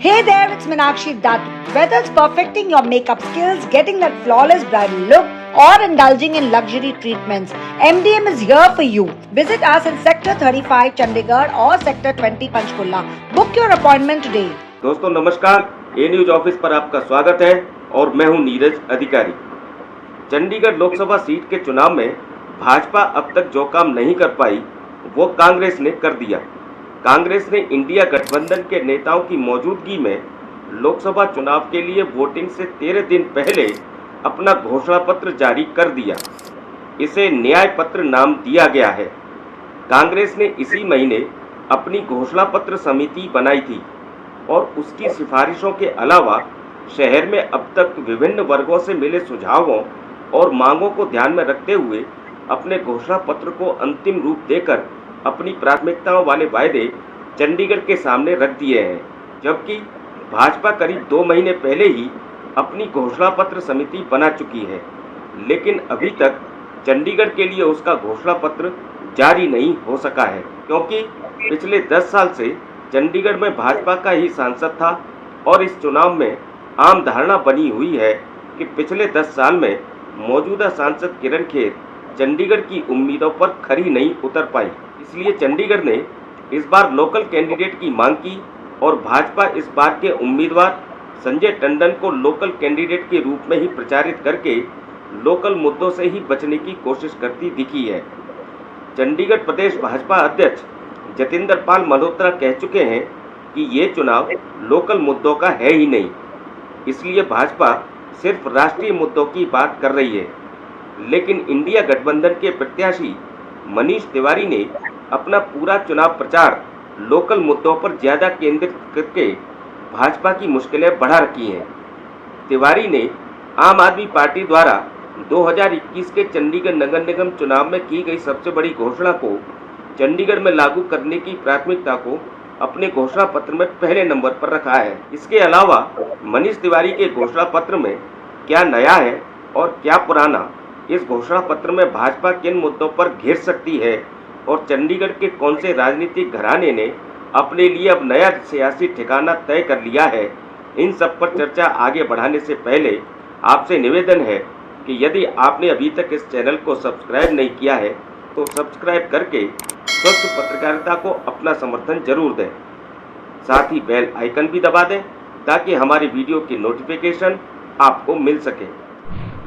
Hey there, it's Meenakshi Dutt. Whether it's perfecting your makeup skills, getting that flawless bridal look, or indulging in luxury treatments, MDM is here for you. Visit us in Sector 35 Chandigarh or Sector 20 Panchkulla. Book your appointment today. दोस्तों नमस्कार, ए news office पर आपका स्वागत है और मैं हूं नीरज अधिकारी। चंडीगढ़ लोकसभा सीट के चुनाव में भाजपा अब तक जो काम नहीं कर पाई वो कांग्रेस ने कर दिया। कांग्रेस ने इंडिया गठबंधन के नेताओं की मौजूदगी में लोकसभा चुनाव के लिए वोटिंग से 13 दिन पहले अपना घोषणा पत्र जारी कर दिया। इसे न्याय पत्र नाम दिया गया है। कांग्रेस ने इसी महीने अपनी घोषणा पत्र समिति बनाई थी और उसकी सिफारिशों के अलावा शहर में अब तक विभिन्न वर्गों से मिले सुझावों और मांगों को ध्यान में रखते हुए अपने घोषणा पत्र को अंतिम रूप देकर अपनी प्राथमिकताओं वाले वायदे चंडीगढ़ के सामने रख दिए हैं, जबकि भाजपा करीब 2 महीने पहले ही अपनी घोषणा पत्र समिति बना चुकी है, लेकिन अभी तक चंडीगढ़ के लिए उसका घोषणा पत्र जारी नहीं हो सका है, क्योंकि पिछले 10 साल से चंडीगढ़ में भाजपा का ही सांसद था और इस चुनाव में आम धारणा बनी हुई है कि पिछले 10 साल में मौजूदा सांसद किरण खेर चंडीगढ़ की उम्मीदों पर खरी नहीं उतर पाई। इसलिए चंडीगढ़ ने इस बार लोकल कैंडिडेट की मांग की और भाजपा इस बार के उम्मीदवार संजय टंडन को लोकल कैंडिडेट के रूप में ही प्रचारित करके लोकल मुद्दों से ही बचने की कोशिश करती दिखी है। चंडीगढ़ प्रदेश भाजपा अध्यक्ष जतिंदर पाल मल्होत्रा कह चुके हैं कि ये चुनाव लोकल मुद्दों का है ही नहीं, इसलिए भाजपा सिर्फ राष्ट्रीय मुद्दों की बात कर रही है। लेकिन इंडिया गठबंधन के प्रत्याशी मनीष तिवारी ने अपना पूरा चुनाव प्रचार लोकल मुद्दों पर ज़्यादा केंद्रित करके भाजपा की मुश्किलें बढ़ा रखी हैं। तिवारी ने आम आदमी पार्टी द्वारा 2021 के चंडीगढ़ नगर निगम चुनाव में की गई सबसे बड़ी घोषणा को चंडीगढ़ में लागू करने की प्राथमिकता को अपने घोषणा पत्र में पहले नंबर पर रखा है। इसके अलावा मनीष तिवारी के घोषणा पत्र में क्या नया है और क्या पुराना, इस घोषणा पत्र में भाजपा किन मुद्दों पर घेर सकती है और चंडीगढ़ के कौन से राजनीतिक घराने ने अपने लिए अब नया सियासी ठिकाना तय कर लिया है, इन सब पर चर्चा आगे बढ़ाने से पहले आपसे निवेदन है कि यदि आपने अभी तक इस चैनल को सब्सक्राइब नहीं किया है तो सब्सक्राइब करके स्वस्थ पत्रकारिता को अपना समर्थन जरूर दें। साथ ही बेल आइकन भी दबा दें ताकि हमारी वीडियो की नोटिफिकेशन आपको मिल सके।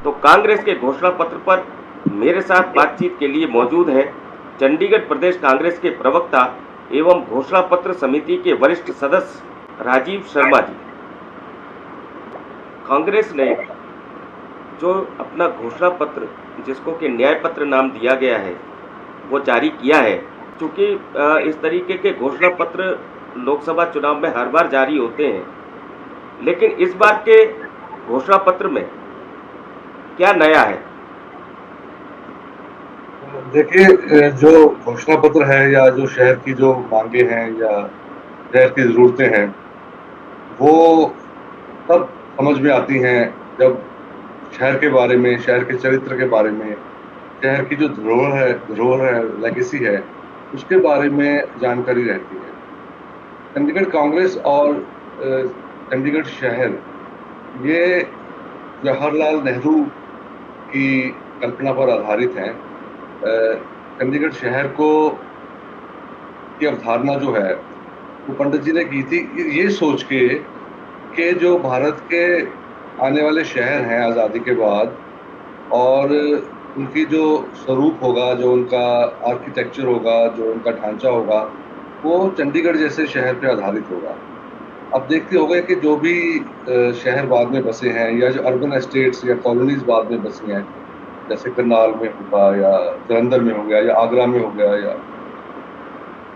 तो कांग्रेस के घोषणा पत्र पर मेरे साथ बातचीत के लिए मौजूद हैं चंडीगढ़ प्रदेश कांग्रेस के प्रवक्ता एवं घोषणा पत्र समिति के वरिष्ठ सदस्य राजीव शर्मा जी। कांग्रेस ने जो अपना घोषणा पत्र, जिसको कि न्याय पत्र नाम दिया गया है, वो जारी किया है। चूँकि इस तरीके के घोषणा पत्र लोकसभा चुनाव में हर बार जारी होते हैं, लेकिन इस बार के घोषणा पत्र में क्या नया है? देखिए, जो घोषणा पत्र है या जो शहर की जो मांगे हैं या शहर की ज़रूरतें हैं, वो तब समझ में आती हैं जब शहर के बारे में, शहर के चरित्र के बारे में, शहर की जो धरोहर है, लेगेसी है, उसके बारे में जानकारी रहती है। चंडीगढ़ कांग्रेस और चंडीगढ़ शहर ये जवाहरलाल नेहरू की कल्पना पर आधारित हैं। चंडीगढ़ शहर को की अवधारणा जो है वो पंडित जी ने की थी ये सोच के कि जो भारत के आने वाले शहर हैं आज़ादी के बाद, और उनकी जो स्वरूप होगा, जो उनका आर्किटेक्चर होगा, जो उनका ढांचा होगा, वो चंडीगढ़ जैसे शहर पे आधारित होगा। अब देखते हो गए कि जो भी शहर बाद में बसे हैं या जो अर्बन एस्टेट्स या कॉलोनीज बाद में बसी हैं, जैसे करनाल में होगा या जलंधर में हो गया या आगरा में हो गया या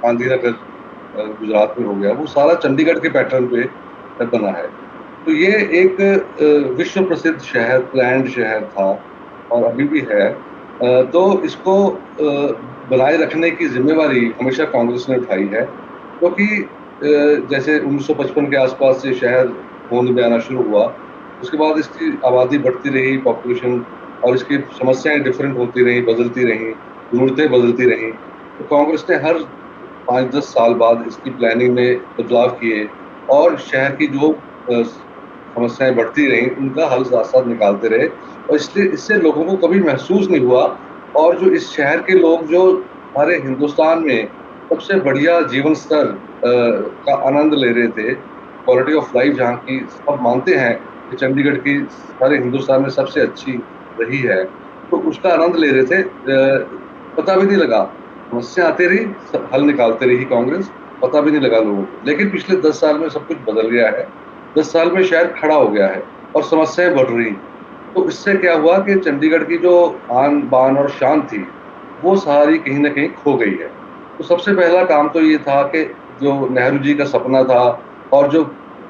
गांधीनगर गुजरात में हो गया, वो सारा चंडीगढ़ के पैटर्न पे बना है। तो ये एक विश्व प्रसिद्ध शहर, प्लैंड शहर था और अभी भी है। तो इसको बनाए रखने की जिम्मेवारी हमेशा कांग्रेस ने उठाई है, क्योंकि जैसे 1955 के आसपास से शहर होंद में आना शुरू हुआ, उसके बाद इसकी आबादी बढ़ती रही, पॉपुलेशन, और इसकी समस्याएं डिफरेंट होती रहीं, बदलती रहीं, ज़रूरतें बदलती रहीं। तो कांग्रेस ने हर 5-10 साल बाद इसकी प्लानिंग में बदलाव किए और शहर की जो समस्याएं बढ़ती रहीं उनका हल साथ साथ निकालते रहे, और इसलिए इससे लोगों को कभी महसूस नहीं हुआ। और जो इस शहर के लोग जो हमारे हिंदुस्तान में सबसे बढ़िया जीवन स्तर का आनंद ले रहे थे, क्वालिटी ऑफ लाइफ जहाँ की सब मानते हैं कि चंडीगढ़ की सारे हिंदुस्तान में सबसे अच्छी रही है, तो उसका आनंद ले रहे थे। पता भी नहीं लगा, समस्या आती रही, हल निकालते रही कांग्रेस, पता भी नहीं लगा लोगों को। लेकिन पिछले 10 साल में सब कुछ बदल गया है। 10 साल में शहर खड़ा हो गया है और समस्याएं बढ़ रही। तो इससे क्या हुआ कि चंडीगढ़ की जो आन बान और शान थी, वो सारी कहीं ना कहीं खो गई है। तो सबसे पहला काम तो ये था कि जो नेहरू जी का सपना था, और जो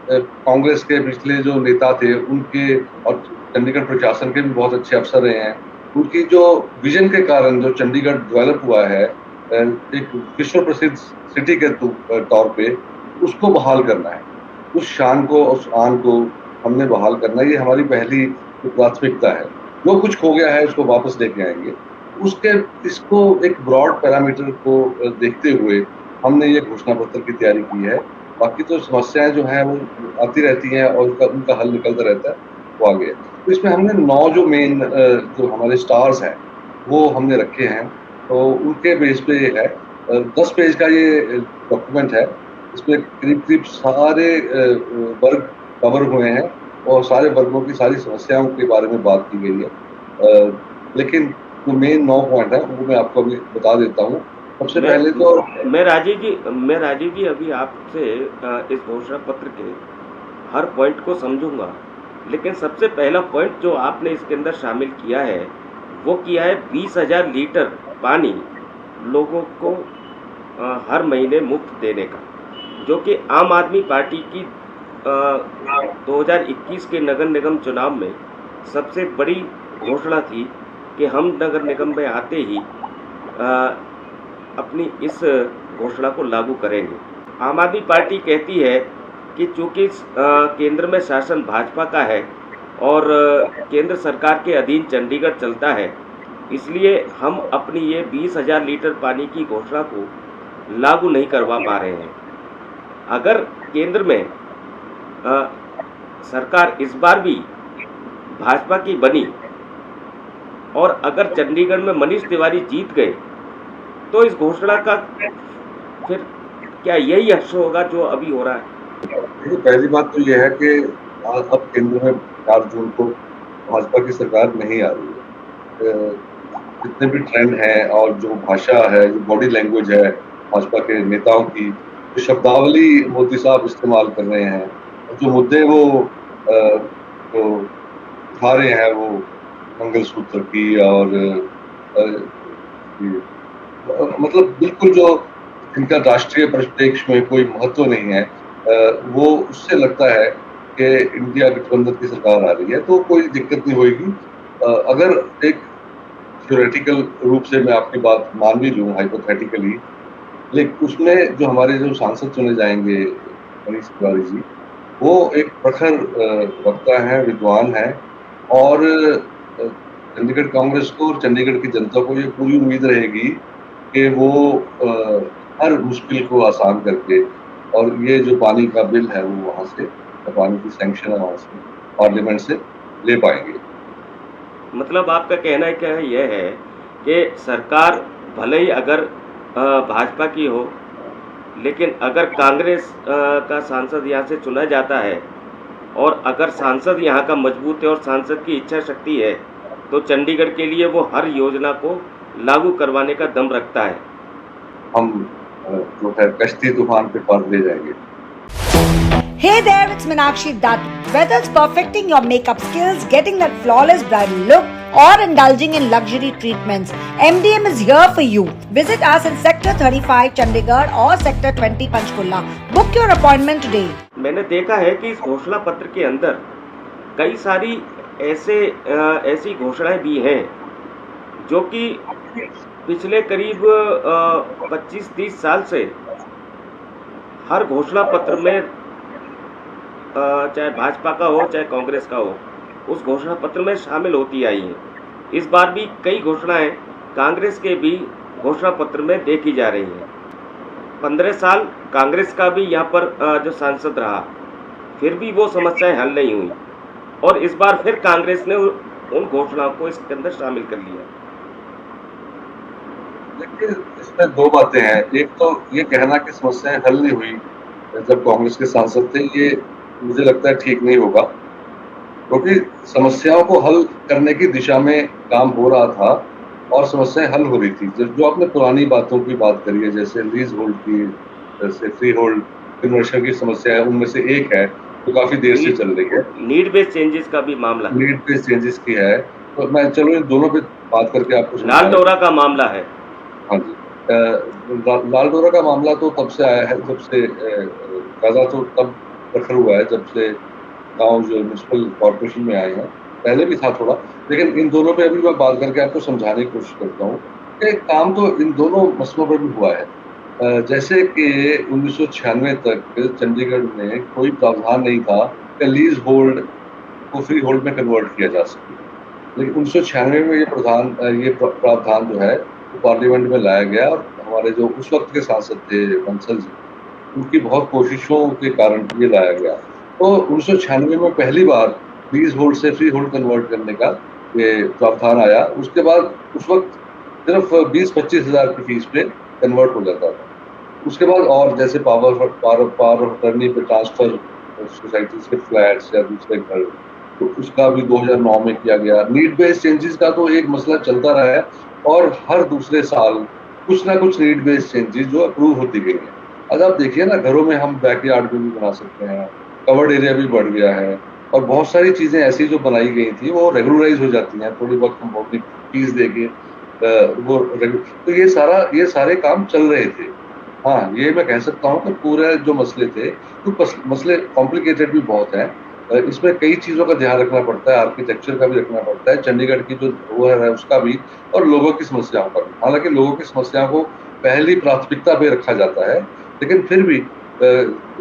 कांग्रेस के पिछले जो नेता थे उनके, और चंडीगढ़ प्रशासन के भी बहुत अच्छे अफसर रहे हैं, उनकी जो विजन के कारण जो चंडीगढ़ डेवलप हुआ है एक विश्व प्रसिद्ध सिटी के तौर पे, उसको बहाल करना है। उस शान को, उस आन को हमने बहाल करना है, ये हमारी पहली प्राथमिकता है। जो कुछ खो गया है उसको वापस लेके आएंगे। उसके इसको एक ब्रॉड पैरामीटर को देखते हुए हमने ये घोषणा पत्र की तैयारी की है। बाकी तो समस्याएं जो हैं वो आती रहती हैं और उनका हल निकलता रहता है, वो आगे है। तो इसमें हमने 9 जो मेन जो हमारे स्टार्स हैं वो हमने रखे हैं, तो उनके बेस पे ये है। 10 पेज का ये डॉक्यूमेंट है। इसमें करीब करीब सारे वर्ग कवर हुए हैं और सारे वर्गों की सारी समस्याओं के बारे में बात की गई है। लेकिन जो मेन 9 पॉइंट है वो मैं आपको अभी बता देता हूँ। सबसे पहले तो मैं राजीव जी अभी आपसे इस घोषणा पत्र के हर पॉइंट को समझूंगा, लेकिन सबसे पहला पॉइंट जो आपने इसके अंदर शामिल किया है वो किया है 20,000 लीटर पानी लोगों को हर महीने मुफ्त देने का, जो कि आम आदमी पार्टी की 2021 के नगर निगम चुनाव में सबसे बड़ी घोषणा थी कि हम नगर निगम में आते ही अपनी इस घोषणा को लागू करेंगे। आम आदमी पार्टी कहती है कि चूंकि केंद्र में शासन भाजपा का है और केंद्र सरकार के अधीन चंडीगढ़ चलता है, इसलिए हम अपनी ये 20,000 लीटर पानी की घोषणा को लागू नहीं करवा पा रहे हैं। अगर केंद्र में सरकार इस बार भी भाजपा की बनी और अगर चंडीगढ़ में मनीष तिवारी जीत गए, तो इस घोषणा का फिर क्या यही हर्ष होगा जो अभी हो रहा है? देखिए, पहली बात तो यह है कि अब केंद्र में 4 जून को भाजपा की सरकार नहीं आ रही है। जितने भी ट्रेंड हैं और जो भाषा है, जो बॉडी लैंग्वेज है भाजपा के नेताओं की, जो शब्दावली मोदी साहब इस्तेमाल कर रहे हैं, जो मुद्दे वो जो उठा रहे हैं, वो मंगलसूत्र की और मतलब बिल्कुल जो इनका राष्ट्रीय परिप्रेक्ष्य में कोई महत्व नहीं है, वो उससे लगता है कि इंडिया गठबंधन की सरकार आ रही है तो कोई दिक्कत नहीं होगी। अगर एक थ्योरेटिकल रूप से मैं आपकी बात मान भी लूँ हाइपोथेटिकली, लेकिन उसमें जो हमारे जो सांसद चुने जाएंगे मनीष तिवारी जी, वो एक प्रखर वक्ता हैं, विद्वान हैं, और चंडीगढ़ कांग्रेस को और चंडीगढ़ की जनता को ये पूरी उम्मीद रहेगी कि वो हर मुश्किल को आसान करके, और ये जो पानी का बिल है वो वहाँ से, पानी की सैंक्शन है वहाँ से पार्लियामेंट से ले पाएंगे। मतलब आपका कहना क्या है, यह है कि सरकार भले ही अगर भाजपा की हो, लेकिन अगर कांग्रेस का सांसद यहाँ से चुना जाता है और अगर सांसद यहाँ का मजबूत है और सांसद की इच्छा शक्ति है, तो चंडीगढ़ के लिए वो हर योजना को लागू करवाने का दम रखता है। हम जो है कश्ती तूफान पे पार ले जाएंगे। Hey there, it's Meenakshi Dutt. Whether it's perfecting your makeup skills, getting that flawless bridal look, or indulging in luxury treatments, MDM is here for you. Visit us in Sector 35 Chandigarh or Sector 20 Panchkulla. Book your appointment today. मैंने देखा है कि इस घोषणा पत्र के अंदर कई सारी ऐसी घोषणाएं भी हैं जो कि पिछले करीब 25-30 साल से हर घोषणा पत्र में, चाहे भाजपा का हो चाहे कांग्रेस का हो, उस घोषणा पत्र में शामिल होती आई हैं। इस बार भी कई घोषणाएं कांग्रेस के भी घोषणा पत्र में देखी जा रही हैं। 15 साल कांग्रेस का भी यहाँ पर जो सांसद रहा, फिर भी वो समस्याएं हल नहीं हुई और इस बार फिर कांग्रेस ने उन घोषणाओं को इसके अंदर शामिल कर लिया। देखिए, इसमें दो बातें हैं। एक तो ये कहना कि समस्याएं हल नहीं हुई जब कांग्रेस के सांसद थे, ये मुझे लगता है ठीक नहीं होगा, क्योंकि समस्याओं को हल करने की दिशा में काम हो रहा था और समस्याएं हल हो रही थी। जो आपने पुरानी बातों की बात करी है, जैसे लीज होल्ड की, जैसे फ्री होल्ड कन्वर्शन की समस्या है, उनमें से एक है जो काफी देर से चल रही है। नीड बेस्ड चेंजेस का भी मामला है। नीड बेस्ड चेंजेस की है, तो मैं चलो इन दोनों पे बात करके आपको लाल समझाऊं। डोरा का मामला है। हाँ जी, लाल डोरा का मामला तो तब से आया है, जब से गाजा तो तब प्रखर हुआ है जब से गांव जो म्यूनसिपल कॉर्पोरेशन में आए हैं। पहले भी था थोड़ा, लेकिन इन दोनों पे अभी मैं बात करके आपको समझाने की कोशिश करता हूँ कि काम तो इन दोनों मसलों पर भी हुआ है। जैसे कि 1996 तक चंडीगढ़ में कोई प्रावधान नहीं था कि लीज होल्ड को फ्री होल्ड में कन्वर्ट किया जा सके, लेकिन 1996 में ये प्रावधान जो है वो पार्लियामेंट में लाया गया और हमारे जो उस वक्त के सांसद थे बंसल जी, उनकी बहुत कोशिशों के कारण ये लाया गया। तो 1996 में पहली बार लीज होल्ड से फ्री होल्ड कन्वर्ट करने का ये प्रावधान आया। उसके बाद उस वक्त सिर्फ 20-25 हजार की फीस पे कन्वर्ट हो जाता था। उसके बाद और जैसे पावर ऑफ अटर्नी पे ट्रांसफर, सोसाइटीज के फ्लैट्स या दूसरे घर, तो उसका भी 2009 में किया गया। नीड बेस्ड चेंजेस का तो एक मसला चलता रहा है और हर दूसरे साल कुछ ना कुछ नीड बेस्ड चेंजेस जो अप्रूव होती गई है। आज आप देखिए ना, घरों में हम बैकयार्ड में भी बना सकते हैं, कवर्ड एरिया भी बढ़ गया है और बहुत सारी चीजें ऐसी जो बनाई गई थी वो रेगुलराइज हो जाती हैं थोड़ी बहुत कंपाउंडिंग फीस देके। तो ये सारे काम चल रहे थे। हाँ, ये मैं कह सकता हूँ कि पूरे जो मसले थे, तो मसले कॉम्प्लिकेटेड भी बहुत हैं। इसमें कई चीजों का ध्यान रखना पड़ता है, आर्किटेक्चर का भी रखना पड़ता है, चंडीगढ़ की जो धरोहर है उसका भी, और लोगों की समस्याओं का भी। हालांकि लोगों की समस्याओं को पहली प्राथमिकता पे रखा जाता है, लेकिन फिर भी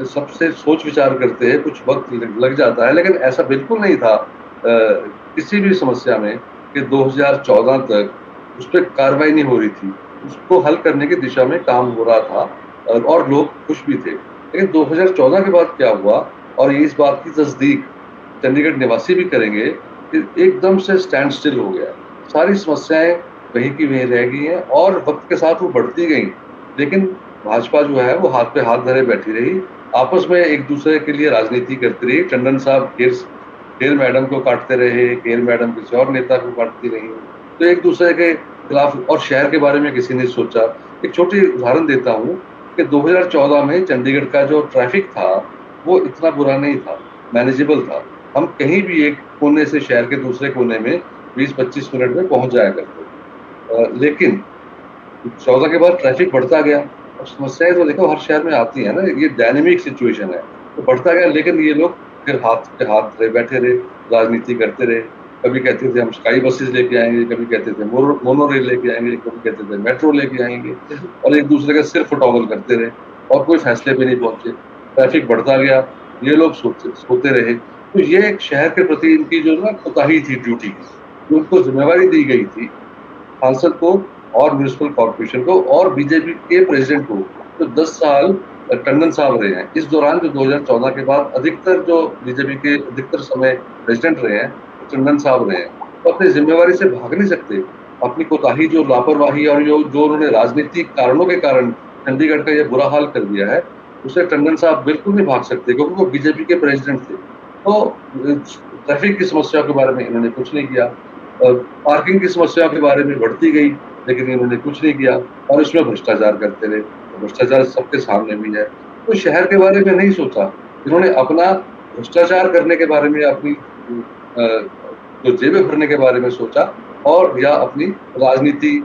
सबसे सोच विचार करते हैं, कुछ वक्त लग जाता है। लेकिन ऐसा बिल्कुल नहीं था किसी भी समस्या में कि 2014 तक उस पर कार्रवाई नहीं हो रही थी। उसको हल करने की दिशा में काम हो रहा था और लोग खुश भी थे। लेकिन 2014 के बाद क्या हुआ, और ये इस बात की तस्दीक चंडीगढ़ निवासी भी करेंगे कि एकदम से स्टैंड स्टिल हो गया। सारी समस्याएं वहीं की वहीं रह गई हैं और वक्त के साथ वो बढ़ती गई, लेकिन भाजपा जो है वो हाथ पे हाथ धरे बैठी रही, आपस में एक दूसरे के लिए राजनीति करती रही। टंडन साहब खेर मैडम को काटते रहे, खेर मैडम किसी और नेता को काटती रही, तो एक दूसरे के खिलाफ। और शहर के बारे में किसी ने सोचा। एक छोटी उदाहरण देता हूँ कि 2014 में चंडीगढ़ का जो ट्रैफिक था वो इतना बुरा नहीं था, मैनेजेबल था। हम कहीं भी एक कोने से शहर के दूसरे कोने में 20-25 मिनट में पहुंच जाया करते। लेकिन 14 के बाद ट्रैफिक बढ़ता गया और समस्याएं तो देखो हर शहर में आती है ना, ये डायनेमिक सिचुएशन है, तो बढ़ता गया। लेकिन ये लोग फिर हाथ पे हाथ रहे बैठे रहे, राजनीति करते रहे। कभी कहते थे हम स्काई बसेस लेके आएंगे, कभी कहते थे मोनो रेल लेके आएंगे, कभी कहते थे मेट्रो लेके आएंगे, और एक दूसरे का सिर फुटॉवल करते रहे और कोई फैसले पे नहीं पहुंचे। ट्रैफिक बढ़ता गया, ये लोग सोते रहे। तो ये एक शहर के प्रति इनकी जो ना कोताही थी ड्यूटी की, जो उनको जिम्मेवारी दी गई थी सांसद को और म्यूनिसिपल कॉर्पोरेशन को और बीजेपी के प्रेसिडेंट को, तो 10 साल टंडन साहब रहे हैं। इस दौरान जो 2014 के बाद अधिकतर जो बीजेपी के अधिकतर समय प्रेसिडेंट रहे हैं टंडन साहब रहे हैं, तो अपनी जिम्मेवारी से भाग नहीं सकते। अपनी कोताही, जो लापरवाही और जो उन्होंने राजनीतिक कारणों के कारण चंडीगढ़ का ये बुरा हाल कर दिया है, उसे टंडन साहब बिल्कुल नहीं भाग सकते, क्योंकि वो बीजेपी के प्रेसिडेंट थे। तो ट्रैफिक की समस्या के बारे में इन्होंने कुछ नहीं किया, पार्किंग की समस्या के बारे में बढ़ती गई, लेकिन इन्होंने कुछ नहीं किया, और इसमें भ्रष्टाचार करते रहे। तो भ्रष्टाचार सबके सामने भी है। तो शहर के बारे में नहीं सोचा इन्होंने, अपना भ्रष्टाचार करने के बारे में, अपनी जो जेबें भरने के बारे में सोचा, और या अपनी राजनीति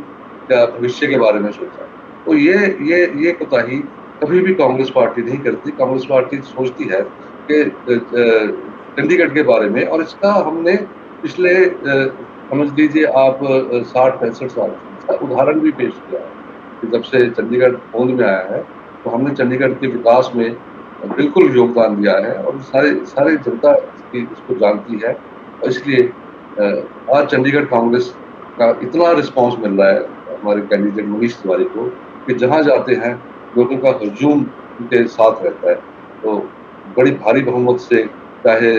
या भविष्य के बारे में सोचा। तो ये कोताही कभी भी कांग्रेस पार्टी नहीं करती। कांग्रेस पार्टी सोचती है कि चंडीगढ़ के बारे में, और इसका हमने पिछले समझ लीजिए आप 60-65 साल का उदाहरण भी पेश किया है कि जब से चंडीगढ़ होंद में आया है, तो हमने चंडीगढ़ के विकास में बिल्कुल योगदान दिया है, और सारी जनता इसको जानती है। और इसलिए आज चंडीगढ़ कांग्रेस का इतना रिस्पांस मिल रहा है हमारे कैंडिडेट मनीष तिवारी को, कि जहां जाते हैं लोगों का हजूम उनके साथ रहता है। तो बड़ी भारी बहुमत से, चाहे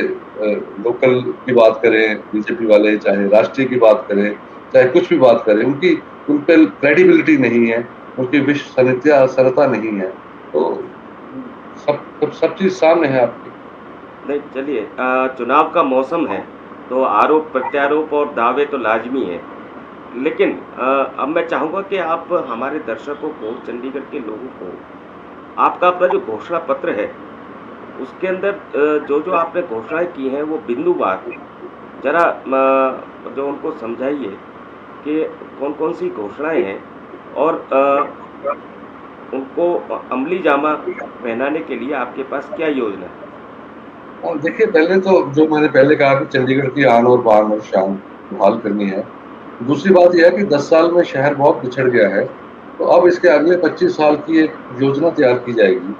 लोकल की बात करें बीजेपी वाले, चाहे राष्ट्रीय की बात करें, चाहे कुछ भी बात करें, उनकी उन पे क्रेडिबिलिटी नहीं है, उनकी विश्वसनीयता नहीं है। तो सब चीज़ सामने है आपके। नहीं, चलिए, चुनाव का मौसम है, तो आरोप प्रत्यारोप और दावे तो लाजमी है। लेकिन अब मैं चाहूँगा कि आप हमारे दर्शकों को, चंडीगढ़ के लोगों को, आपका अपना जो घोषणा पत्र है, उसके अंदर जो आपने घोषणाएँ की हैं वो बिंदुवार ज़रा जो उनको समझाइए कि कौन-कौन सी घोषणाएँ हैं और उनको अमली जामा पहनाने के लिए आपके पास क्या योजना है? और देखिए, पहले तो जो मैंने पहले कहा कि चंडीगढ़ की आन और बान और शान बहाल करनी है। दूसरी बात यह है कि 10 साल में शहर बहुत पिछड़ गया है, तो अब इसके अगले 25 साल की एक योजना तैयार की जाएगी।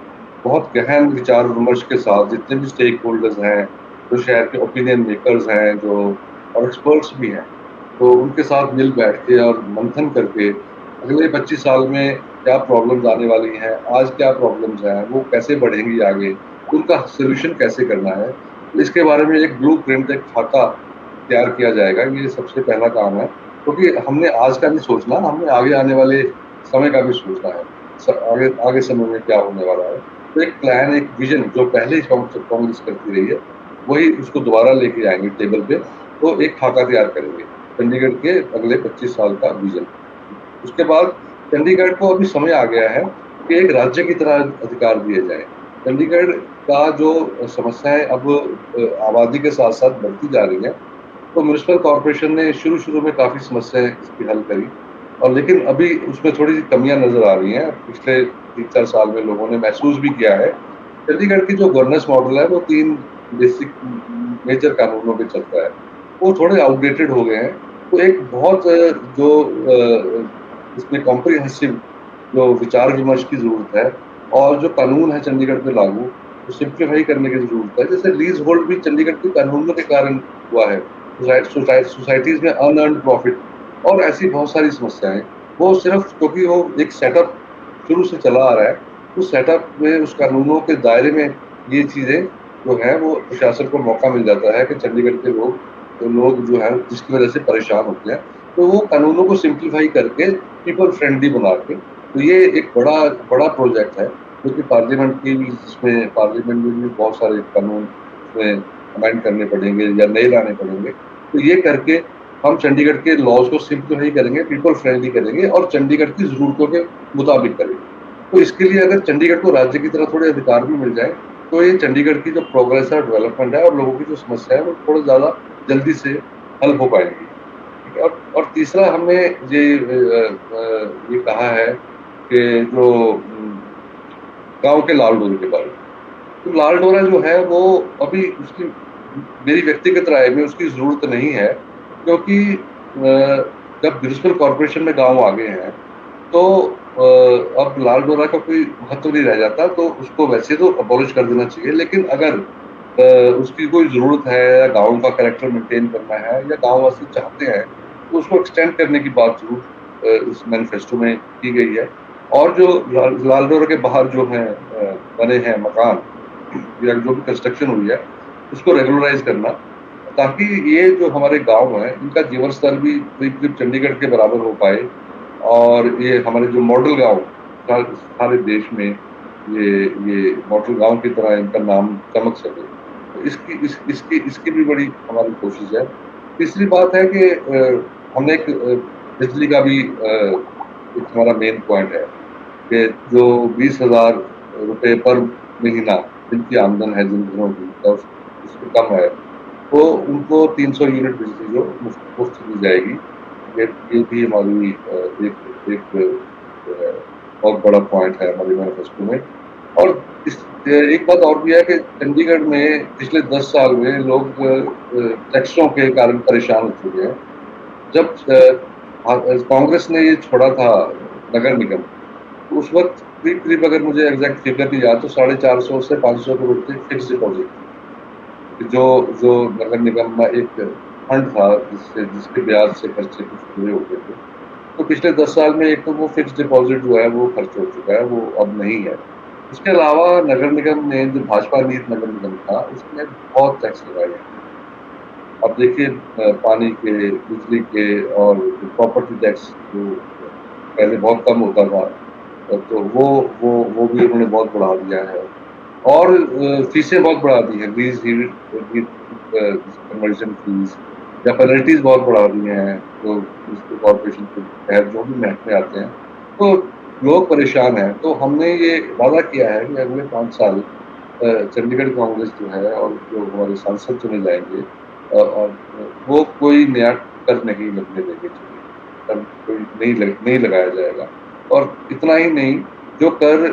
बहुत गहन विचार विमर्श के साथ जितने भी स्टेक होल्डर्स हैं, जो शहर के ओपिनियन मेकर्स हैं, जो और एक्सपर्ट्स भी हैं, तो उनके साथ मिल बैठ के और मंथन करके अगले 25 साल में क्या प्रॉब्लम्स आने वाली हैं, आज क्या प्रॉब्लम्स हैं, वो कैसे बढ़ेंगी आगे, उनका सॉल्यूशन कैसे करना है, तो इसके बारे में एक ब्लूप्रिंट, एक खाका तैयार किया जाएगा। ये सबसे पहला काम है, क्योंकि हमने आज का नहीं सोचना, हमने आगे आने वाले समय का भी सोचना है। आगे आगे समय में क्या होने वाला है। तो एक प्लान, एक विजन जो पहले ही कांग्रेस करती रही है, वही उसको दोबारा लेके आएंगे टेबल पे। तो एक खाका तैयार करेंगे चंडीगढ़ के अगले 25 साल का विजन। उसके बाद चंडीगढ़ को अभी समय आ गया है कि एक राज्य की तरह अधिकार दिए जाए। चंडीगढ़ का जो समस्याएं अब आबादी के साथ साथ बढ़ती जा रही हैं, तो म्युनिसिपल कॉर्पोरेशन ने शुरू में काफी समस्याएं इसकी हल करी, और लेकिन अभी उसमें थोड़ी सी कमियां नजर आ रही हैं। पिछले 3-4 साल में लोगों ने महसूस भी किया है। चंडीगढ़ की जो गवर्नेंस मॉडल है वो 3 बेसिक मेजर कानूनों पे चलता है, वो थोड़े आउटडेटेड हो गए हैं। तो एक बहुत जो इसमें कॉम्प्रिहेंसिव जो विचार विमर्श की जरूरत है, और जो कानून है चंडीगढ़ पे लागू, तो सिंप्लीफाई करने की जरूरत है। जैसे लीज होल्ड भी चंडीगढ़ के कानूनों के कारण हुआ है, सोसाइटीज में अनअर्न्ड प्रॉफिट और ऐसी बहुत सारी समस्याएं। वो सिर्फ क्योंकि वो एक सेटअप शुरू से चला आ रहा है, उस सेटअप में, उस कानूनों के दायरे में ये चीजें जो है, वो प्रशासन को मौका मिल जाता है कि चंडीगढ़ के लोग जो है जिसकी वजह से परेशान होते हैं, तो वो कानूनों को सिंप्लीफाई करके पीपल फ्रेंडली बना के, तो ये एक बड़ा बड़ा प्रोजेक्ट है, जो कि पार्लियामेंट की भी, जिसमें पार्लियामेंट में भी बहुत सारे कानून उसमें अमेंड करने पड़ेंगे या नए लाने पड़ेंगे। तो ये करके हम चंडीगढ़ के लॉज को सिंप्लीफाई करेंगे, पीपल फ्रेंडली करेंगे और चंडीगढ़ की जरूरतों के मुताबिक करेंगे। तो इसके लिए अगर चंडीगढ़ को राज्य की तरह थोड़े अधिकार भी मिल जाए, तो ये चंडीगढ़ की जो प्रोग्रेस है, डेवलपमेंट है, और लोगों की जो समस्या है, वो थोड़ा ज्यादा जल्दी से हल हो पाएंगी। ठीक है? और तीसरा हमने ये कहा है कि जो गांव के लाल डोरे के बारे में, तो लाल डोरा जो है वो अभी उसकी, मेरी व्यक्तिगत राय में उसकी जरूरत नहीं है, क्योंकि जब म्युनिसिपल कॉर्पोरेशन में गांव आ गए हैं, तो अब लाल डोरा का कोई महत्व नहीं रह जाता। तो उसको वैसे तो अबॉलिश कर देना चाहिए, लेकिन अगर उसकी कोई जरूरत है, या गांव का कैरेक्टर मेंटेन करना है, या गांव वासी चाहते हैं, तो उसको एक्सटेंड करने की बात जरूर इस मैनिफेस्टो में की गई है। और जो लाल डोरा के बाहर जो है बने हैं मकान, या जो भी कंस्ट्रक्शन हुई है, उसको रेगुलराइज करना, ताकि ये जो हमारे गांव हैं, इनका जीवन स्तर भी करीब चंडीगढ़ के बराबर हो पाए, और ये हमारे जो मॉडल गांव सारे देश में, ये मॉडल गांव की तरह इनका नाम चमक सके। तो इसकी भी बड़ी हमारी कोशिश है। तीसरी बात है कि हमने एक बिजली का भी एक हमारा मेन पॉइंट है कि जो 20,000 रुपए पर महीना जिनकी आमदन है, जिन घरों की, और उससे कम है, तो उनको 300 यूनिट बिजली जो मुफ्त दी जाएगी। ये भी हमारी एक बहुत बड़ा पॉइंट है हमारे मैनिफेस्टो में। और एक बात और भी है कि चंडीगढ़ में पिछले 10 साल में लोग टैक्सों के कारण परेशान हो चुके हैं। जब कांग्रेस ने ये छोड़ा था नगर निगम, तो उस वक्त करीब अगर मुझे एग्जैक्ट फिगर नहीं याद, तो 450 से 500 करोड़ के फिक्स डिपॉजिट, जो जो नगर निगम में एक फंड था, जिसके ब्याज से खर्चे कुछ पूरे होते थे। तो पिछले 10 साल में एक तो वो फिक्स्ड डिपॉज़िट जो है वो खर्च हो चुका है, वो अब नहीं है। इसके अलावा नगर निगम ने जो भाजपा नीत नगर निगम था, उसने बहुत टैक्स लगाए हैं। अब देखिए पानी के, बिजली के और प्रॉपर्टी टैक्स जो पहले बहुत कम होता था, तो वो भी उन्होंने बहुत बढ़ा दिया है। और फीसें बहुत बढ़ा दी हैं, लीज़ हीट कन्वर्जन फीस या पेनल्टीज़ बहुत बढ़ा दी हैं, जो म्युनिसिपल कॉर्पोरेशन के तहत जो भी महकमे आते हैं। तो लोग परेशान हैं, तो हमने ये वादा किया है कि अगले 5 साल चंडीगढ़ कांग्रेस जो है और जो हमारे सांसद चुने जाएँगे और वो कोई नया कर नहीं लगने देंगे चंडीगढ़ में, कर कोई नहीं लगाया जाएगा। और इतना ही नहीं, जो कर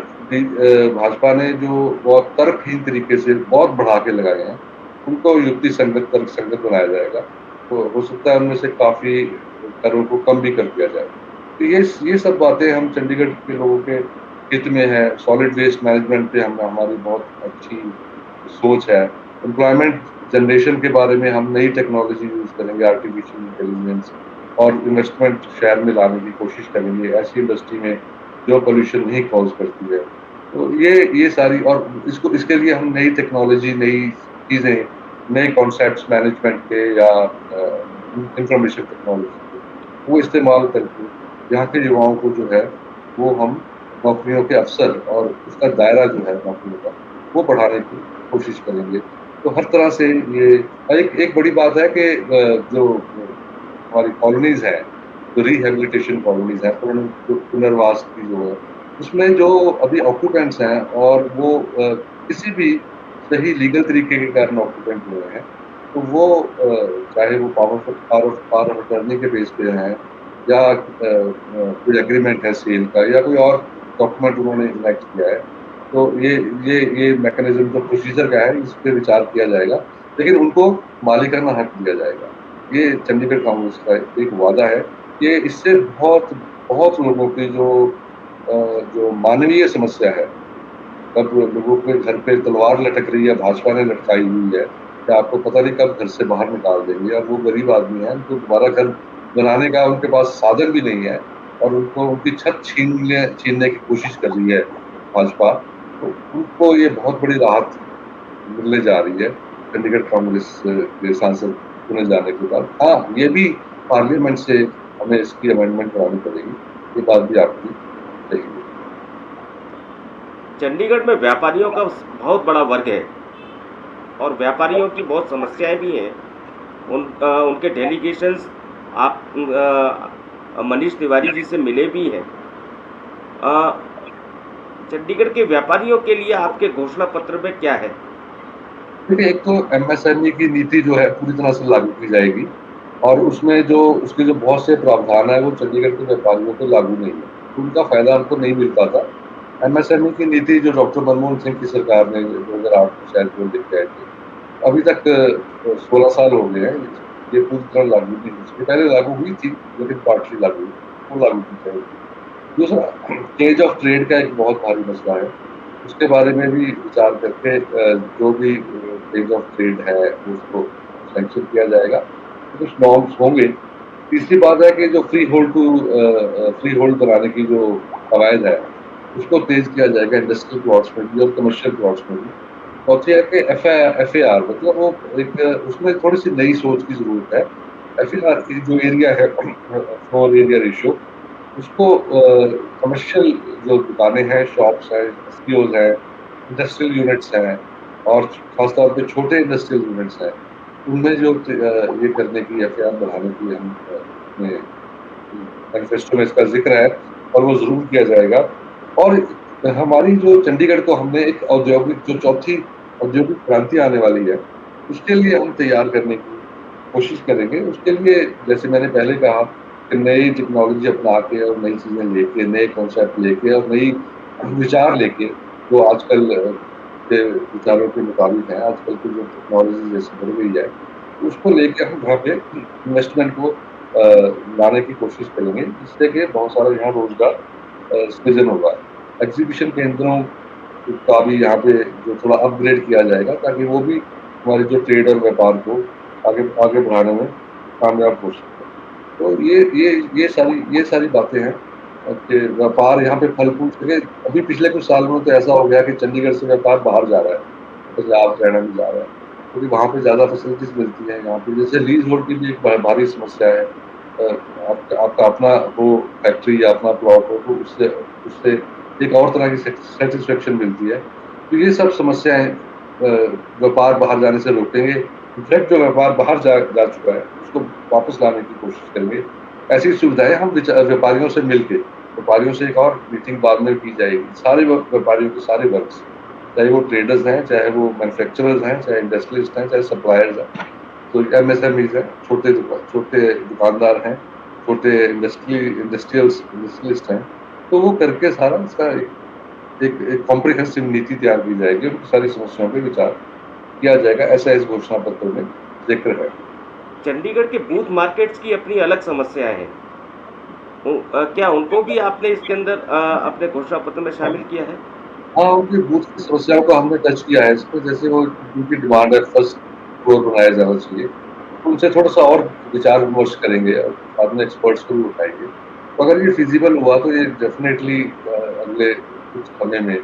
भाजपा ने जो बहुत तर्कहीन तरीके से बहुत बढ़ा के लगाए हैं, उनको युक्ति संगत, तर्क संगत बनाया जाएगा। तो हो सकता है उनमें से काफ़ी करों को कम भी कर दिया जाए। तो ये सब बातें हम चंडीगढ़ के लोगों के हित में है। सॉलिड वेस्ट मैनेजमेंट पे हम हमारी बहुत अच्छी सोच है। एम्प्लॉयमेंट जनरेशन के बारे में हम नई टेक्नोलॉजी यूज़ करेंगे, आर्टिफिशियल इंटेलिजेंस और इन्वेस्टमेंट शहर में लाने की कोशिश करेंगे, ऐसी इंडस्ट्री में जो पॉल्यूशन नहीं कॉज़ करती है। तो ये सारी और इसके लिए हम नई टेक्नोलॉजी, नई चीज़ें, नए कॉन्सेप्ट्स मैनेजमेंट के या इंफॉर्मेशन टेक्नोलॉजी के, वो इस्तेमाल करके यहाँ के युवाओं को जो है, वो हम नौकरियों के अवसर और उसका दायरा जो है नौकरियों का, वो बढ़ाने की कोशिश करेंगे। तो हर तरह से ये एक बड़ी बात है कि जो हमारी कॉलोनीज़ हैं, जो रिहैबिलिटेशन कॉलोनीज़ हैं, पुनर्वास की जो है, उसमें जो अभी ऑक्यूपेंट्स हैं और वो किसी भी सही लीगल तरीके के कारण ऑक्यूपेंट हुए हैं, तो वो चाहे वो पावर ऑफ अटॉर्नी के बेस पे हैं या कोई एग्रीमेंट है सेल का या कोई और डॉक्यूमेंट उन्होंने इनेक्ट किया है, तो ये मैकेनिज़्म जो प्रोसीजर का है, इस पे विचार किया जाएगा, लेकिन उनको मालिकाना हक दिया जाएगा। ये चंडीगढ़ कांग्रेस का एक वादा है। ये इससे बहुत बहुत लोगों की जो मानवीय समस्या है, कब लोगों के घर पे तलवार लटक रही है, भाजपा ने लटकाई हुई है, कि आपको पता नहीं कब घर से बाहर निकाल देंगे और वो गरीब आदमी हैं, उनको दोबारा घर बनाने का उनके पास साधन भी नहीं है और उनको उनकी छत छीनने की कोशिश कर रही है भाजपा, तो उनको ये बहुत बड़ी राहत मिलने जा रही है चंडीगढ़ कांग्रेस के सांसद चुने जाने के बाद। हाँ, ये भी पार्लियामेंट से हमें इसकी अमेंडमेंट करानी पड़ेगी, ये बात भी आपकी सही है। चंडीगढ़ में व्यापारियों का बहुत बड़ा वर्ग है और व्यापारियों की बहुत समस्याएं भी हैं। उनके डेलीगेशंस आप मनीष तिवारी जी से मिले भी हैं। चंडीगढ़ के व्यापारियों के लिए आपके घोषणा पत्र में क्या है? देखिए, एक तो एमएसएमई की नीति जो है पूरी तरह से लागू की जाएगी और उसमें जो उसके जो बहुत से प्रावधान है वो चंडीगढ़ के व्यापारियों को लागू नहीं है, उनका फायदा उनको नहीं मिलता था। एमएसएमई की नीति जो डॉक्टर मनमोहन सिंह की सरकार ने 2008 में शायद वो लेके आए थे, अभी तक 16 साल हो गए हैं, ये पूरी तरह लागू नहीं हुई। इसके पहले लागू हुई थी लेकिन पार्टली लागू हुई, वो लागू की जाएगी। दूसरा, चेंज ऑफ ट्रेड का एक बहुत भारी मसला है, उसके बारे में भी विचार करके जो भी चेंज ऑफ ट्रेड है उसको सैंक्शन किया जाएगा, कुछ नॉर्म्स होंगे। तीसरी बात है कि जो फ्री होल्ड बनाने की जो कवायद है, उसको तेज किया जाएगा इंडस्ट्रियल प्लॉट्स में भी और कमर्शियल प्लॉट्स में भी। चौथी है कि एफएआर मतलब वो एक उसमें थोड़ी सी नई सोच की जरूरत है। एफएआर की जो एरिया है, फ्लोर एरिया रेशियो, उसको कमर्शियल जो दुकानें हैं, शॉप्स हैं, एसपीओज हैं, इंडस्ट्रियल यूनिट्स हैं और खासतौर पे छोटे इंडस्ट्रियल यूनिट्स हैं, उनमें जो ये करने की एफआईआर बढ़ाने की हम अपने मैनिफेस्टो में इसका जिक्र है और वो जरूर किया जाएगा। और हमारी जो चंडीगढ़ को हमने एक औद्योगिक जो चौथी औद्योगिक क्रांति आने वाली है, उसके लिए हम तैयार करने की कोशिश करेंगे। उसके लिए जैसे मैंने पहले कहा कि नई टेक्नोलॉजी अपना के और नई चीज़ें लेके, नए कॉन्सेप्ट लेके और नई विचार लेके, जो आजकल के विचारों के मुताबिक है, आजकल की जो टेक्नोलॉजी जैसे बढ़ गई है, उसको लेके हम वहाँ पे इन्वेस्टमेंट को लाने की कोशिश करेंगे, जिससे कि बहुत सारा यहाँ रोजगार सृजन होगा। एग्जीबिशन केंद्रों का भी यहाँ पे जो थोड़ा अपग्रेड किया जाएगा, ताकि वो भी हमारी जो ट्रेड और व्यापार को आगे आगे बढ़ाने में कामयाब हो सके। तो ये सारी बातें हैं कि व्यापार यहाँ पे फल फूल सके। अभी पिछले कुछ साल में तो ऐसा हो गया कि चंडीगढ़ से व्यापार बाहर जा रहा है, पंजाब हरियाणा में जा रहा है, क्योंकि वहाँ पे ज़्यादा फैसिलिटीज मिलती हैं। यहाँ पे जैसे लीज होल्ड की भी एक भारी समस्या है। आपका अपना वो फैक्ट्री या अपना प्लॉट हो तो उससे उससे एक और तरह की सेटिस्फेक्शन मिलती है। तो ये सब समस्याएं व्यापार बाहर जाने से रोकेंगे। इनफैक्ट जो व्यापार बाहर जा चुका है उसको वापस लाने की कोशिश करेंगे। ऐसी सुविधाएं हम व्यापारियों से मिलके, व्यापारियों से एक और मीटिंग बाद में की जाएगी। सारे व्यापारियों के सारे वर्क्स, चाहे वो ट्रेडर्स हैं, चाहे वो मैन्युफैक्चरर्स हैं, चाहे इंडस्ट्रियलिस्ट हैं, चाहे सप्लायर्स हैं, तो MSMEs हैं, छोटे दुकानदार हैं, छोटे इंडस्ट्रियलिस्ट हैं, तो वो करके सारा इसका एक कॉम्प्रिहेंसिव नीति तैयार की जाएगी और सारी समस्याओं पे विचार किया जाएगा, ऐसा इस घोषणा पत्र में जिक्र है। चंडीगढ़ के बूथ मार्केट्स की अपनी अलग समस्याएं हैं। क्या उनको भी आपने इसके अंदर अपने घोषणा पत्र में शामिल किया है? हाँ, उनकी बूथ की समस्याओं को हमने टच किया है इसमें। जैसे वो उनकी डिमांड है फर्स्ट फ्लोर बनाया जाना चाहिए, तो उनसे थोड़ा सा और विचार विमर्श करेंगे और बाद में एक्सपर्ट्स को भी उठाएंगे। तो अगर ये फिजिबल हुआ तो ये डेफिनेटली अगले कुछ समय में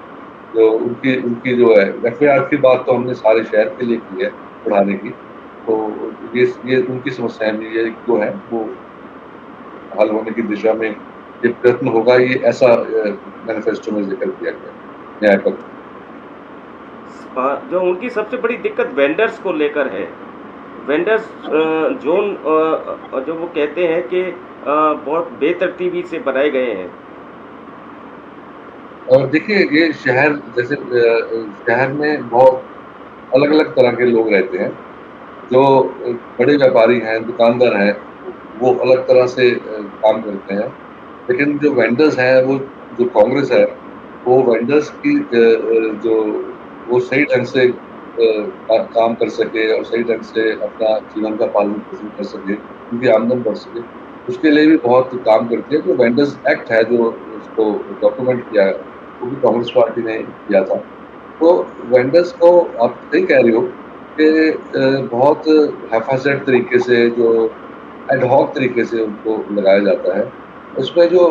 जो उनकी उनकी जो है FAR की बात तो हमने सारे शहर के लिए की है बढ़ाने की, तो ये उनकी समस्याएं भी ये जो है वो हल होने की दिशा में ये प्रयत्न होगा। ये ऐसा मैनिफेस्टो में जिक्र किया गया न्याय पत्र। जो उनकी सबसे बड़ी दिक्कत वेंडर्स को लेकर है। वेंडर्स जोन जो वो कहते हैं कि बहुत बेतरतीबी से बनाए गए हैं। और देखिए ये शहर जैसे शहर में बहुत अलग अलग तरह के लोग रहते हैं। जो बड़े व्यापारी हैं, दुकानदार हैं, वो अलग तरह से काम करते हैं। लेकिन जो वेंडर्स हैं, वो जो कांग्रेस है, वो वेंडर्स की जो वो सही ढंग से काम कर सके और सही ढंग से अपना जीवन का पालन पोषण कर सके, उनकी आमदन बढ़ सके, उसके लिए भी बहुत काम करती है। जो वेंडर्स एक्ट है जो उसको डॉक्यूमेंट किया है, वो भी कांग्रेस पार्टी ने किया था। तो वेंडर्स को आप सही कह रहे हो कि बहुत हैफाजत तरीके से, जो एडहॉक तरीके से उनको लगाया जाता है। उसमें जो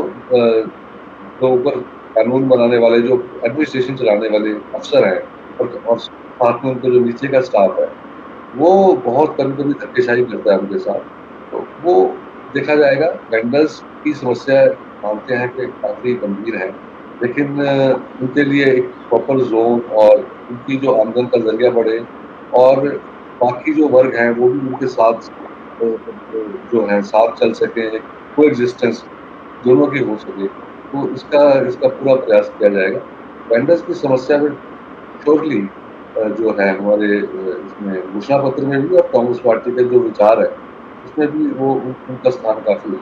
ऊपर कानून बनाने वाले, जो एडमिनिस्ट्रेशन चलाने वाले अफसर हैं और साथ में उनका जो नीचे का स्टाफ है, वो बहुत कभी-कभी धक्केशाही करता है उनके साथ। तो वो देखा जाएगा। वेंडर्स की समस्या मानते हैं कि काफ़ी गंभीर है, लेकिन उनके लिए एक प्रॉपर ज़ोन और उनकी जो आमदन का ज़रिया बढ़े और बाकी जो वर्ग हैं वो भी उनके साथ जो है साथ चल सकें, कोएग्जिस्टेंस दोनों की हो सके, तो इसका पूरा प्रयास किया जाएगा। वेंडर्स की समस्या में श्योरली जो है हमारे इसमें घोषणा पत्र में भी और कांग्रेस पार्टी के जो विचार है, उसमें भी वो उनका स्थान काफ़ी है।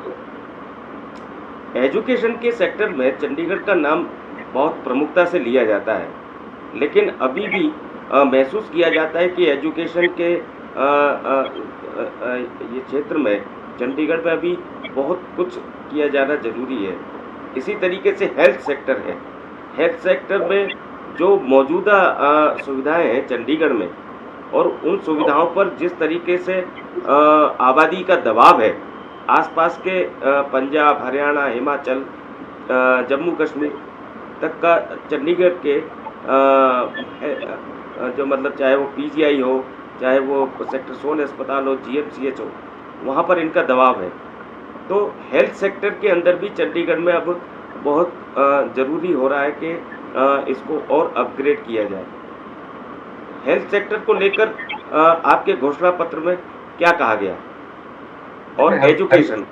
एजुकेशन के सेक्टर में चंडीगढ़ का नाम बहुत प्रमुखता से लिया जाता है, लेकिन अभी भी महसूस किया जाता है कि एजुकेशन के ये क्षेत्र में चंडीगढ़ में अभी बहुत कुछ किया जाना जरूरी है। इसी तरीके से हेल्थ सेक्टर है। हेल्थ सेक्टर में जो मौजूदा सुविधाएं हैं चंडीगढ़ में, और उन सुविधाओं पर जिस तरीके से आबादी का दबाव है, आसपास के पंजाब, हरियाणा, हिमाचल, जम्मू कश्मीर तक का चंडीगढ़ के जो मतलब चाहे वो PGI हो, चाहे वो सेक्टर 16 अस्पताल हो, GMCH हो, वहाँ पर इनका दबाव है। तो हेल्थ सेक्टर के अंदर भी चंडीगढ़ में अब बहुत ज़रूरी हो रहा है कि इसको और अपग्रेड किया जाए। हेल्थ सेक्टर को लेकर आपके घोषणा पत्र में क्या कहा गया? और एजुकेशन।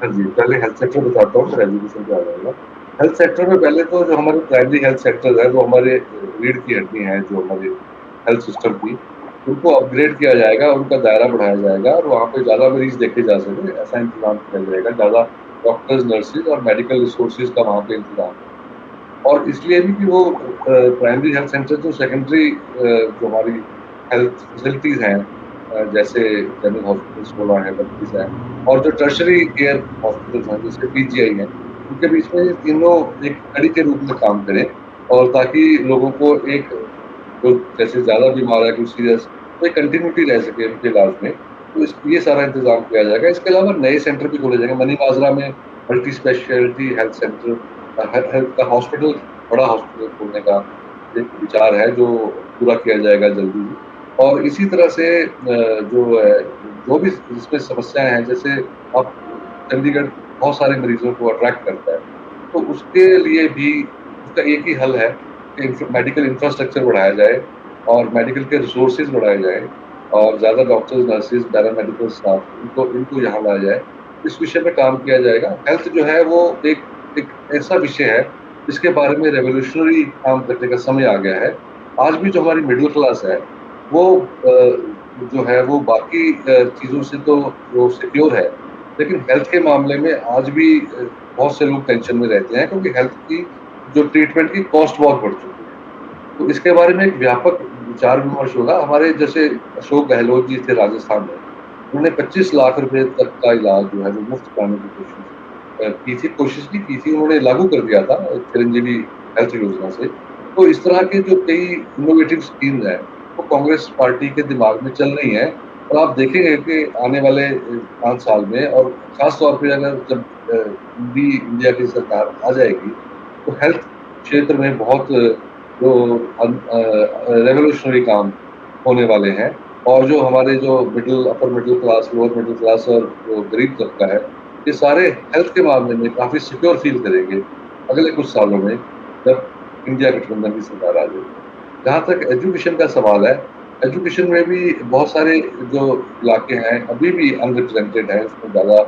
हाँ जी, पहले हेल्थ सेक्टर बताता हूँ, फिर एजुकेशन पे आ जाएगा। हेल्थ सेक्टर में पहले तो जो हमारे प्राइमरी हेल्थ सेक्टर है, वो हमारे रीढ़ की हड्डी हैं जो हमारे हेल्थ सिस्टम की, उनको अपग्रेड किया जाएगा, उनका दायरा बढ़ाया जाएगा और वहाँ पे ज़्यादा मरीज देखे जा सके, ऐसा इंतजाम किया जाएगा। ज़्यादा डॉक्टर्स, नर्सेज और मेडिकल रिसोर्सेज का वहाँ पे इंतजाम है। और इसलिए भी कि वो प्राइमरी हेल्थ सेंटर जो सेकेंडरी जो हमारी हेल्थ फैसिलिटीज़ हैं, जैसे जनरल हॉस्पिटल्स 16 हैं, 32 हैं, और जो टर्शरी केयर हॉस्पिटल्स हैं जैसे PGI हैं, उनके बीच में ये तीनों एक कड़ी के रूप में काम करें, और ताकि लोगों को एक जो जैसे ज़्यादा बीमार है, कोई सीरियस, तो एक कंटिन्यूटी रह सके उनके इलाज में। तो ये सारा इंतजाम किया जाएगा। इसके अलावा नए सेंटर भी खोले जाएंगे। मनी माजरा में multi speciality health centre, health का हॉस्पिटल, बड़ा हॉस्पिटल खोलने का एक विचार है जो पूरा किया जाएगा जल्दी ही। और इसी तरह से जो भी इसमें समस्याएं हैं, जैसे अब चंडीगढ़ बहुत सारे मरीजों को अट्रैक्ट करता है, तो उसके लिए भी उसका एक ही हल है कि मेडिकल इंफ्रास्ट्रक्चर बढ़ाया जाए और मेडिकल के रिसोर्सेज बढ़ाए जाए और ज़्यादा डॉक्टर्स, नर्सेज, पैरामेडिकल स्टाफ इनको इनको यहाँ लाया जाए। इस विषय पे काम किया जाएगा। हेल्थ जो है वो एक ऐसा विषय है जिसके बारे में रेवोल्यूशनरी काम करने का समय आ गया है। आज भी जो हमारी मिडिल क्लास है वो जो है वो बाकी चीज़ों से तो वो सिक्योर है, लेकिन हेल्थ के मामले में आज भी बहुत से लोग टेंशन में रहते हैं क्योंकि हेल्थ की जो ट्रीटमेंट की कॉस्ट बहुत बढ़ चुकी है। तो इसके बारे में एक व्यापक विचार विमर्श होगा। हमारे जैसे अशोक गहलोत जी थे राजस्थान में, उन्होंने 25 लाख रुपए तक का इलाज जो है वो मुफ्त कराने की कोशिश भी की थी, उन्होंने लागू कर दिया था चिरंजीवी हेल्थ योजना से। तो इस तरह के जो कई इनोवेटिव स्कीम्स हैं वो कांग्रेस पार्टी के दिमाग में चल रही हैं और आप देखेंगे कि आने वाले 5 साल में और खास तौर पे अगर जब इंडिया की सरकार आ जाएगी तो हेल्थ क्षेत्र में बहुत जो रेवोल्यूशनरी काम होने वाले हैं। और जो हमारे जो upper middle class, lower middle class और जो गरीब तबका है, ये सारे हेल्थ के मामले में काफी सिक्योर फील करेंगे अगले कुछ सालों में, जब इंडिया गठबंधन की सरकार आ जाएगी। जहाँ तक एजुकेशन का सवाल है, एजुकेशन में भी बहुत सारे जो इलाके हैं अभी भी अनरिप्रेजेंटेड हैं। उसमें ज़्यादा,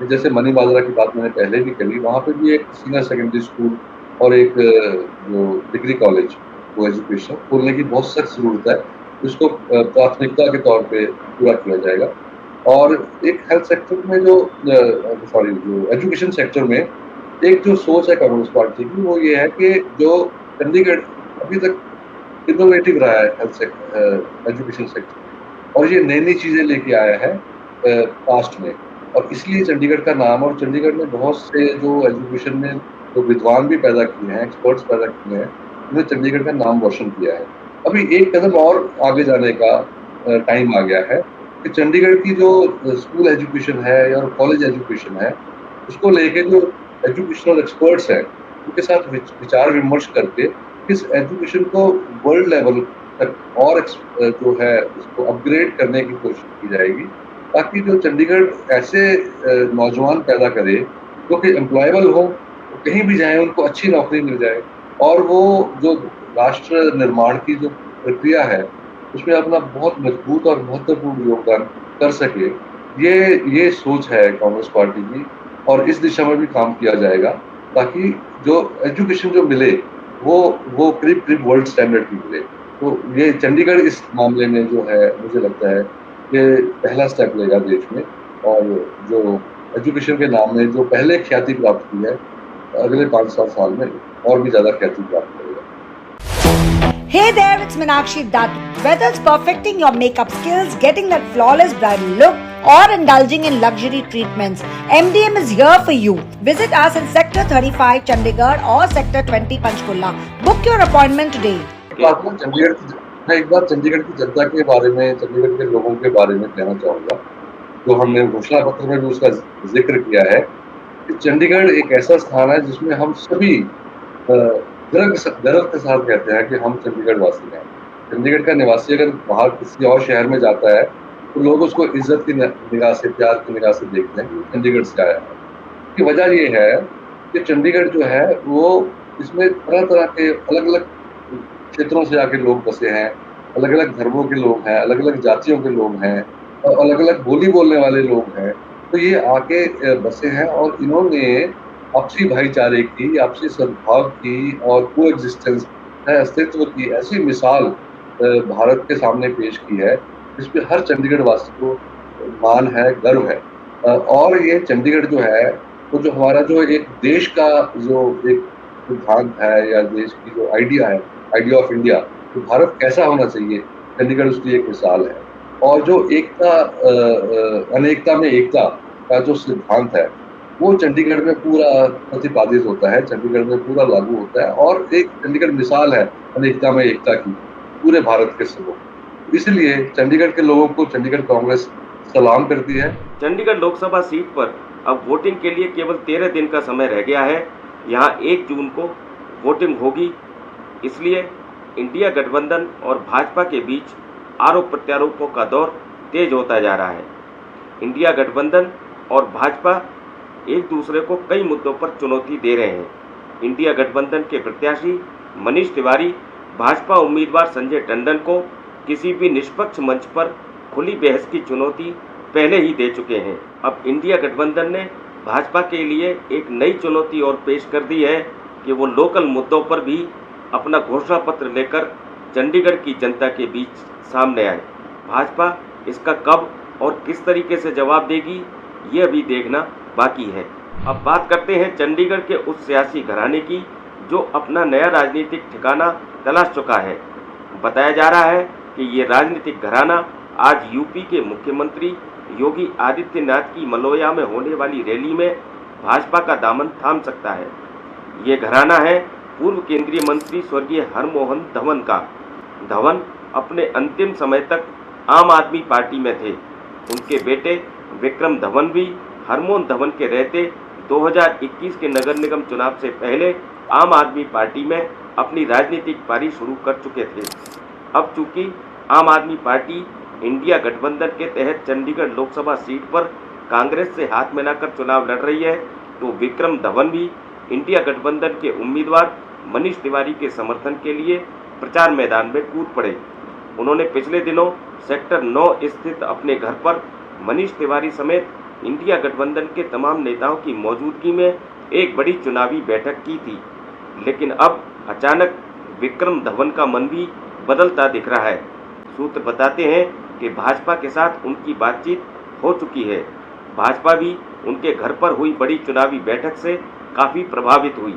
जैसे मनी माजरा की बात मैंने पहले भी करी, वहाँ पे भी एक सीनियर सेकेंडरी स्कूल और एक जो डिग्री कॉलेज वो एजुकेशन खोलने की बहुत सख्त जरूरत है। इसको प्राथमिकता के तौर पे पूरा किया जाएगा। और एक हेल्थ सेक्टर में जो एजुकेशन सेक्टर में एक जो सोच है कांग्रेस पार्टी की, वो ये है कि जो चंडीगढ़ अभी तक इनोवेटिव रहा है हेल्थ सेक्टर, एजुकेशन सेक्टर, और ये नई नई चीजें लेके आया है पास्ट में, और इसलिए चंडीगढ़ का नाम, और चंडीगढ़ में बहुत से जो एजुकेशन में जो विद्वान भी पैदा किए हैं, एक्सपर्ट्स पैदा किए हैं, उन्होंने चंडीगढ़ का नाम रोशन किया है। अभी एक कदम और आगे जाने का टाइम आ गया है कि चंडीगढ़ की जो स्कूल एजुकेशन है या कॉलेज एजुकेशन है, उसको लेके जो एजुकेशनल एक्सपर्ट्स हैं उनके साथ विचार विमर्श करके इस एजुकेशन को वर्ल्ड लेवल तक और जो है उसको अपग्रेड करने की कोशिश की जाएगी, ताकि जो चंडीगढ़ ऐसे नौजवान पैदा करे जो कि एम्प्लॉयबल हो, कहीं भी जाए उनको अच्छी नौकरी मिल जाए और वो जो राष्ट्र निर्माण की जो प्रक्रिया है उसमें अपना बहुत मजबूत और महत्वपूर्ण योगदान कर सके। ये सोच है कांग्रेस पार्टी की, और इस दिशा में भी काम किया जाएगा ताकि जो एजुकेशन जो मिले वो करीब वर्ल्ड स्टैंडर्ड की मिले। तो ये चंडीगढ़ इस मामले में जो है, मुझे लगता है कि पहला स्टेप लेगा देश में, और जो एजुकेशन के नाम में जो पहले ख्याति प्राप्त की है, अगले 5-7 साल में और भी ज्यादा ख्याति प्राप्त करेगा। Hey there, it's Meenakshi Datu. Whether it's perfecting your makeup skills, getting that flawless bridal look, or indulging in luxury treatments, MDM is here for you. Visit us in Sector 35 Chandigarh or Sector 20 Panchkulla. Book your appointment today. मैं एक बार चंडीगढ़ की जनता के बारे में, चंडीगढ़ के लोगों के बारे में कहना चाहूँगा। जो हमने घोषणा पत्र में भी उसका जिक्र किया है कि चंडीगढ़ एक ऐसा स्थान है जिसमें हम सभी गर्व के साथ कहते हैं कि हम चंडीगढ़ वासी हैं। चंडीगढ़ का निवासी अगर बाहर किसी और शहर में जाता है तो लोग उसको इज्जत की निगाह से, प्यार की निगाह से देखते हैं कि चंडीगढ़ से आया है। इसकी वजह ये है कि चंडीगढ़ जो है वो, इसमें तरह तरह के अलग अलग क्षेत्रों से आके लोग बसे हैं, अलग अलग धर्मों के लोग हैं, अलग अलग जातियों के लोग हैं और अलग अलग बोली बोलने वाले लोग हैं। तो ये आके बसे हैं और इन्होंने आपसी भाईचारे की, आपसी सद्भाव की और को एग्जिस्टेंस है, अस्तित्व की ऐसी मिसाल भारत के सामने पेश की है जिसपे हर चंडीगढ़ वासी को मान है, गर्व है। और ये चंडीगढ़ जो है वो जो हमारा जो एक देश का जो एक सिद्धांत है या देश की जो आइडिया है, आइडिया ऑफ इंडिया, तो भारत कैसा होना चाहिए, चंडीगढ़ उसकी एक मिसाल है। और जो एकता, अनेकता में एकता का जो सिद्धांत है वो चंडीगढ़ में पूरा प्रतिपादित होता है, चंडीगढ़ में पूरा लागू होता है, और एक चंडीगढ़ मिसाल है अनेकता में एकता की पूरे भारत के समूह। इसलिए चंडीगढ़ के लोगों को चंडीगढ़ कांग्रेस सलाम करती है। चंडीगढ़ लोकसभा सीट पर अब वोटिंग के लिए केवल 13 दिन का समय रह गया है। यहाँ 1 जून को वोटिंग होगी, इसलिए इंडिया गठबंधन और भाजपा के बीच आरोप प्रत्यारोपों का दौर तेज होता जा रहा है। इंडिया गठबंधन और भाजपा एक दूसरे को कई मुद्दों पर चुनौती दे रहे हैं। इंडिया गठबंधन के प्रत्याशी मनीष तिवारी भाजपा उम्मीदवार संजय टंडन को किसी भी निष्पक्ष मंच पर खुली बहस की चुनौती पहले ही दे चुके हैं। अब इंडिया गठबंधन ने भाजपा के लिए एक नई चुनौती और पेश कर दी है कि वो लोकल मुद्दों पर भी अपना घोषणा पत्र लेकर चंडीगढ़ की जनता के बीच सामने आए। भाजपा इसका कब और किस तरीके से जवाब देगी, ये अभी देखना बाकी है। अब बात करते हैं चंडीगढ़ के उस सियासी घराने की जो अपना नया राजनीतिक ठिकाना तलाश चुका है। बताया जा रहा है कि ये राजनीतिक घराना आज यूपी के मुख्यमंत्री योगी आदित्यनाथ की मलोया में होने वाली रैली में भाजपा का दामन थाम सकता है। ये घराना है पूर्व केंद्रीय मंत्री स्वर्गीय हरमोहन धवन का। धवन अपने अंतिम समय तक आम आदमी पार्टी में थे। उनके बेटे विक्रम धवन भी हरमोहन धवन के रहते 2021 के नगर निगम चुनाव से पहले आम आदमी पार्टी में अपनी राजनीतिक पारी शुरू कर चुके थे। अब चूंकि आम आदमी पार्टी इंडिया गठबंधन के तहत चंडीगढ़ लोकसभा सीट पर कांग्रेस से हाथ मिलाकर चुनाव लड़ रही है, तो विक्रम धवन भी इंडिया गठबंधन के उम्मीदवार मनीष तिवारी के समर्थन के लिए प्रचार मैदान में कूद पड़े। उन्होंने पिछले दिनों सेक्टर 9 स्थित अपने घर पर मनीष तिवारी समेत इंडिया गठबंधन के तमाम नेताओं की मौजूदगी में एक बड़ी चुनावी बैठक की थी। लेकिन अब अचानक विक्रम धवन का मन भी बदलता दिख रहा है। सूत्र बताते हैं कि भाजपा के साथ उनकी बातचीत हो चुकी है। भाजपा भी उनके घर पर हुई बड़ी चुनावी बैठक से काफ़ी प्रभावित हुई।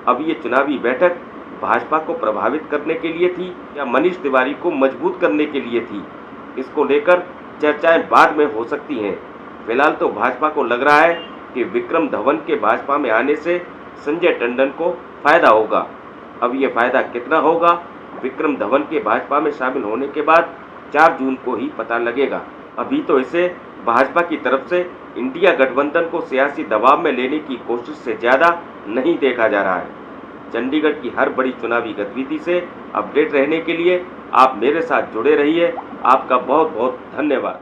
अब ये चुनावी बैठक भाजपा को प्रभावित करने के लिए थी या मनीष तिवारी को मजबूत करने के लिए थी, इसको लेकर चर्चाएं बाद में हो सकती हैं। फिलहाल तो भाजपा को लग रहा है कि विक्रम धवन के भाजपा में आने से संजय टंडन को फायदा होगा। अब ये फायदा कितना होगा, विक्रम धवन के भाजपा में शामिल होने के बाद 4 जून को ही पता लगेगा। अभी तो इसे भाजपा की तरफ से इंडिया गठबंधन को सियासी दबाव में लेने की कोशिश से ज़्यादा नहीं देखा जा रहा है। चंडीगढ़ की हर बड़ी चुनावी गतिविधि से अपडेट रहने के लिए आप मेरे साथ जुड़े रहिए। आपका बहुत बहुत धन्यवाद।